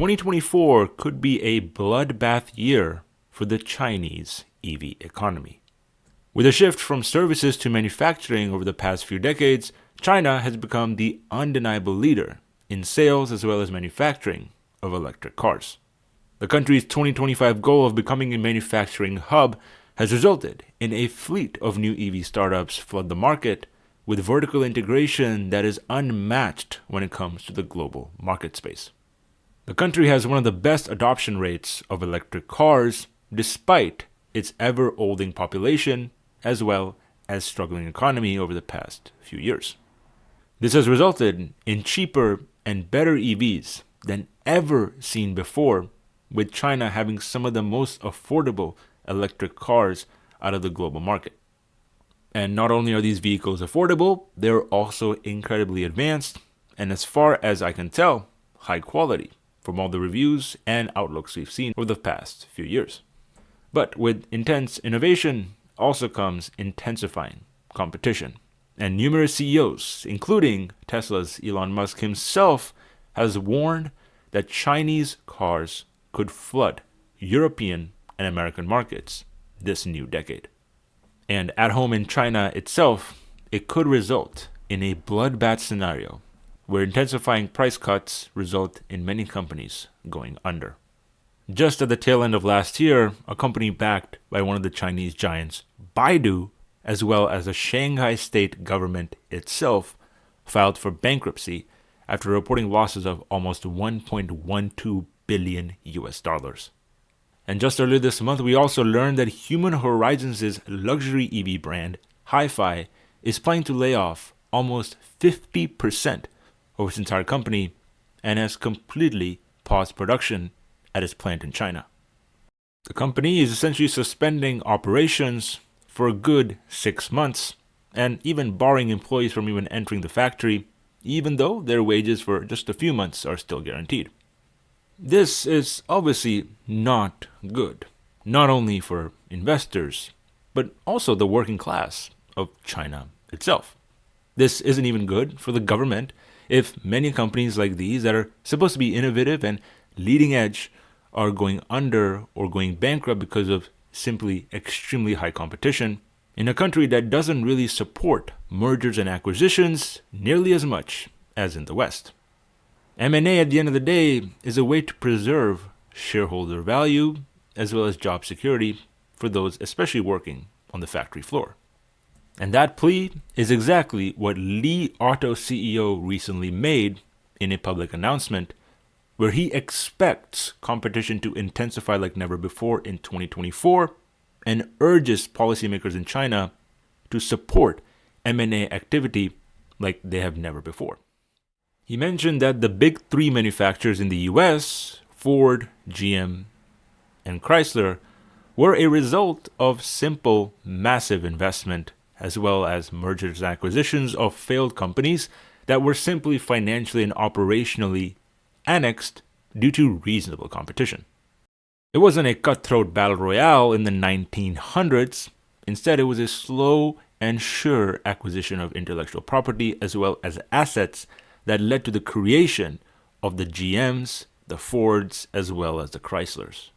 2024 could be a bloodbath year for the Chinese EV economy. With a shift from services to manufacturing over the past few decades, China has become the undeniable leader in sales as well as manufacturing of electric cars. The country's 2025 goal of becoming a manufacturing hub has resulted in a fleet of new EV startups flood the market with vertical integration that is unmatched when it comes to the global market space. The country has one of the best adoption rates of electric cars despite its ever-olding population as well as struggling economy over the past few years. This has resulted in cheaper and better EVs than ever seen before, with China having some of the most affordable electric cars out of the global market. And not only are these vehicles affordable, they're also incredibly advanced and, as far as I can tell, high quality from all the reviews and outlooks we've seen over the past few years. But with intense innovation also comes intensifying competition. And numerous CEOs, including Tesla's Elon Musk himself, has warned that Chinese cars could flood European and American markets this new decade. And at home in China itself, it could result in a bloodbath scenario where intensifying price cuts result in many companies going under. Just at the tail end of last year, a company backed by one of the Chinese giants, Baidu, as well as the Shanghai state government itself, filed for bankruptcy after reporting losses of almost $1.12 billion US. And just earlier this month, we also learned that Human Horizons' luxury EV brand, Hi-Fi, is planning to lay off almost 50% of its entire company and has completely paused production at its plant in China. The company is essentially suspending operations for a good 6 months and even barring employees from even entering the factory, even though their wages for just a few months are still guaranteed. This is obviously not good, not only for investors, but also the working class of China itself. This isn't even good for the government if many companies like these that are supposed to be innovative and leading edge are going under or going bankrupt because of simply extremely high competition in a country that doesn't really support mergers and acquisitions nearly as much as in the West. M&A at the end of the day is a way to preserve shareholder value as well as job security for those especially working on the factory floor. And that plea is exactly what Li Auto CEO recently made in a public announcement where he expects competition to intensify like never before in 2024 and urges policymakers in China to support M&A activity like they have never before. He mentioned that the big three manufacturers in the US, Ford, GM, and Chrysler, were a result of simple, massive investment as well as mergers and acquisitions of failed companies that were simply financially and operationally annexed due to reasonable competition. It wasn't a cutthroat battle royale in the 1900s. Instead, it was a slow and sure acquisition of intellectual property as well as assets that led to the creation of the GMs, the Fords, as well as the Chryslers.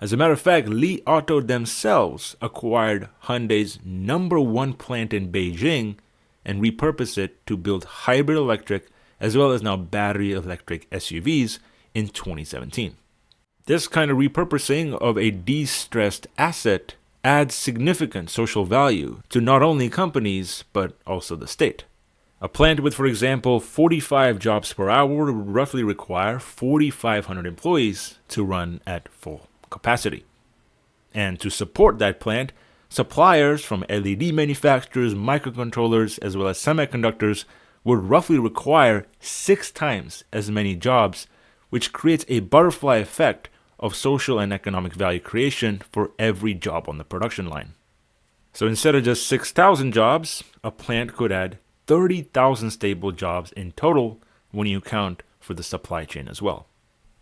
As a matter of fact, Li Auto themselves acquired Hyundai's #1 plant in Beijing and repurposed it to build hybrid electric as well as now battery electric SUVs in 2017. This kind of repurposing of a de-stressed asset adds significant social value to not only companies but also the state. A plant with, for example, 45 jobs per hour would roughly require 4,500 employees to run at full capacity. And to support that plant, suppliers from LED manufacturers, microcontrollers, as well as semiconductors would roughly require 6 times as many jobs, which creates a butterfly effect of social and economic value creation for every job on the production line. So instead of just 6,000 jobs, a plant could add 30,000 stable jobs in total when you account for the supply chain as well.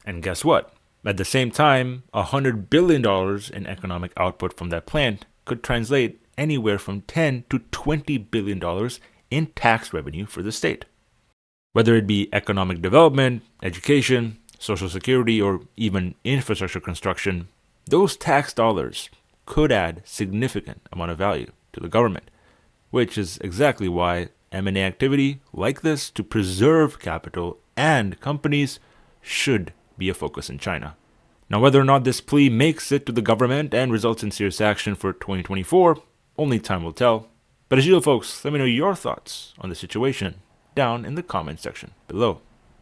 And guess what? At the same time, $100 billion in economic output from that plant could translate anywhere from $10 to $20 billion in tax revenue for the state. Whether it be economic development, education, social security, or even infrastructure construction, those tax dollars could add significant amount of value to the government, which is exactly why M&A activity like this to preserve capital and companies should be a focus in China. Now, whether or not this plea makes it to the government and results in serious action for 2024, only time will tell. But as usual, folks, let me know your thoughts on the situation down in the comment section below.